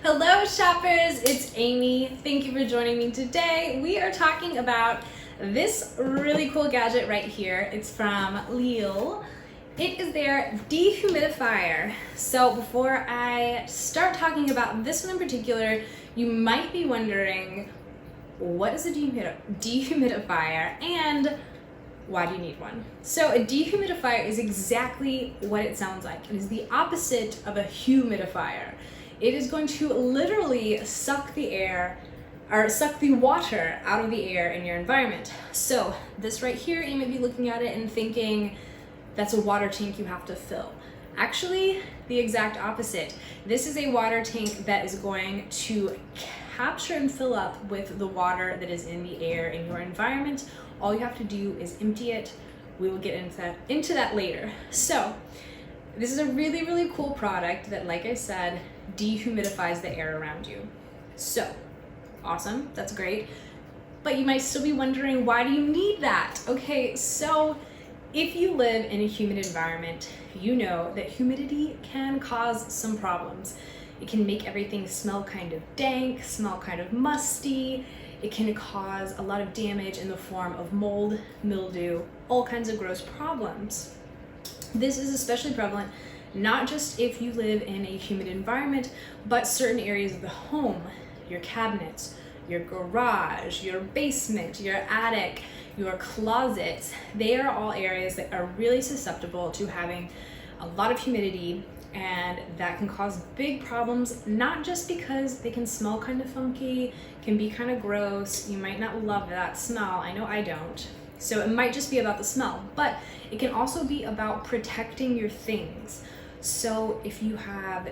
Hello shoppers, it's Amy. Thank you for joining me today. We are talking about this really cool gadget right here. It's from LEEL. It is their dehumidifier. So before I start talking about this one in particular, you might be wondering, what is a dehumidifier and why do you need one? So a dehumidifier is exactly what it sounds like. It is the opposite of a humidifier. It is going to literally suck the air or suck the water out of the air in your environment. So this right here, you might be looking at it and thinking that's a water tank you have to fill. Actually, the exact opposite. This is a water tank that is going to capture and fill up with the water that is in the air in your environment. All you have to do is empty it. We will get into that later. So this is a really, really cool product that, like I said, dehumidifies the air around you. So awesome, that's great. But you might still be wondering, why do you need that? Okay, so if you live in a humid environment, you know that humidity can cause some problems. It can make everything smell kind of dank, smell kind of musty. It can cause a lot of damage in the form of mold, mildew, all kinds of gross problems. This is especially prevalent not just if you live in a humid environment, but certain areas of the home, your cabinets, your garage, your basement, your attic, your closets. They are all areas that are really susceptible to having a lot of humidity, and that can cause big problems, not just because they can smell kind of funky, can be kind of gross. You might not love that smell. I know I don't. So it might just be about the smell, but it can also be about protecting your things. So if you have,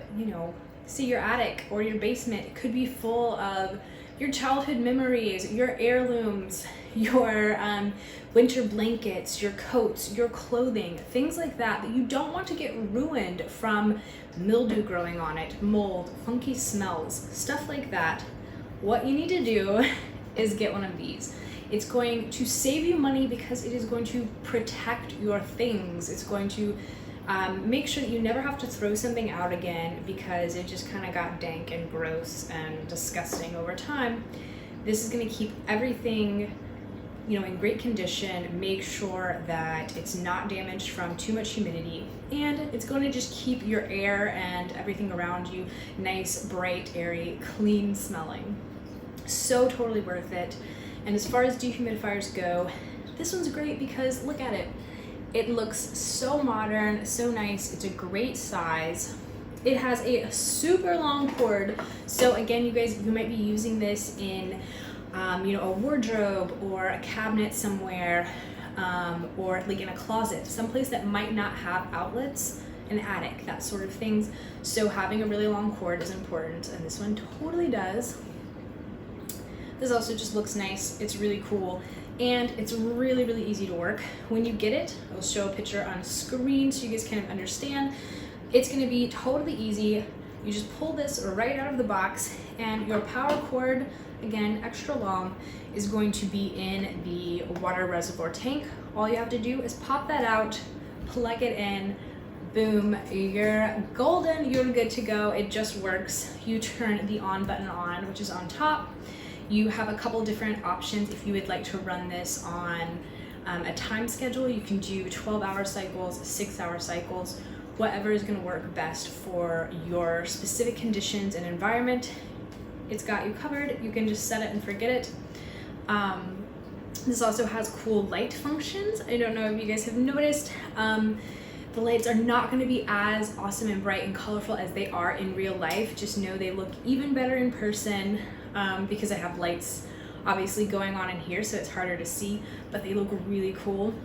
say your attic or your basement, it could be full of your childhood memories, your heirlooms, your winter blankets, your coats, your clothing, things like that you don't want to get ruined from mildew growing on it, mold, funky smells, stuff like that. What you need to do is get one of these. It's going to save you money because it is going to protect your things. It's going to make sure that you never have to throw something out again because it just kind of got dank and gross and disgusting over time. This is going to keep everything, in great condition, make sure that it's not damaged from too much humidity, and it's going to just keep your air and everything around you nice, bright, airy, clean smelling. So totally worth it. And as far as dehumidifiers go, this one's great because look at it. It looks so modern, so nice. It's a great size. It has a super long cord. So again, you guys, you might be using this in, a wardrobe or a cabinet somewhere, or like in a closet, someplace that might not have outlets, an attic, that sort of things. So having a really long cord is important, and this one totally does. This also just looks nice. It's really cool. And it's really, really easy to work. When you get it, I'll show a picture on screen so you guys can understand. It's gonna be totally easy. You just pull this right out of the box, and your power cord, again, extra long, is going to be in the water reservoir tank. All you have to do is pop that out, plug it in, boom, you're golden, you're good to go. It just works. You turn the on button on, which is on top. You have a couple different options if you would like to run this on a time schedule. You can do 12-hour cycles, 6-hour cycles, whatever is going to work best for your specific conditions and environment. It's got you covered. You can just set it and forget it. This also has cool light functions. I don't know if you guys have noticed. The lights are not going to be as awesome and bright and colorful as they are in real life. Just know they look even better in person. Because I have lights obviously going on in here, so it's harder to see, but they look really cool.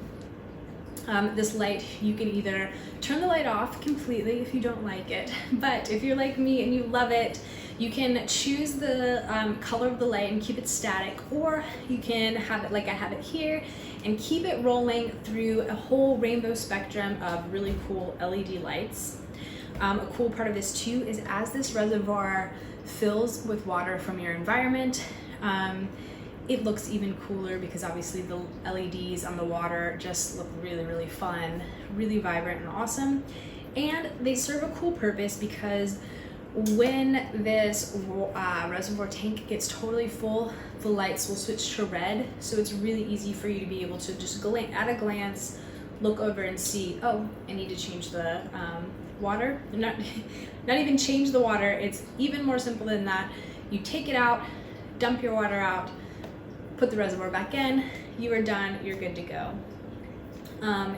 This light, you can either turn the light off completely if you don't like it, but if you're like me and you love it, you can choose the color of the light and keep it static, or you can have it like I have it here and keep it rolling through a whole rainbow spectrum of really cool LED lights. A cool part of this too is as this reservoir fills with water from your environment, it looks even cooler because obviously the LEDs on the water just look really, really fun, really vibrant and awesome. And they serve a cool purpose because When this reservoir tank gets totally full, the lights will switch to red, so it's really easy for you to be able to just at a glance look over and see, oh, I need to change the water. Not even change the water, it's even more simple than that. You take it out, dump your water out, put the reservoir back in, you are done, you're good to go.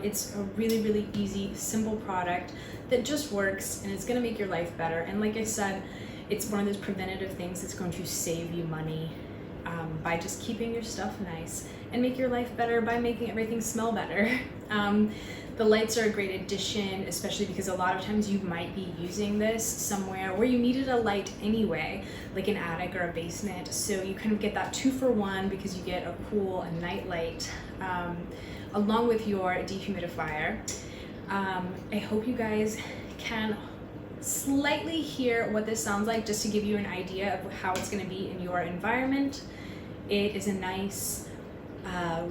It's a really, really easy, simple product that just works, and it's gonna make your life better. And like I said, it's one of those preventative things that's going to save you money by just keeping your stuff nice, and make your life better by making everything smell better. The lights are a great addition, especially because a lot of times you might be using this somewhere where you needed a light anyway, like an attic or a basement. So you kind of get that 2-for-1 because you get a cool night light along with your dehumidifier. I hope you guys can slightly hear what this sounds like, just to give you an idea of how it's going to be in your environment. It is a nice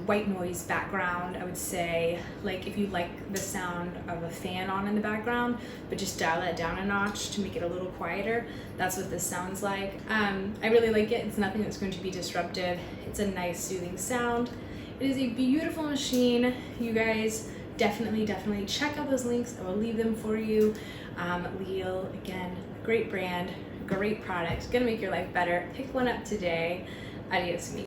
white noise background, I would say. Like if you like the sound of a fan on in the background, but just dial it down a notch to make it a little quieter, that's what this sounds like. I really like it. It's nothing that's going to be disruptive. It's a nice soothing sound. It is a beautiful machine. You guys definitely check out those links. I will leave them for you. LEEL, again, great brand, great product, gonna make your life better. Pick one up today. Adios, amigos.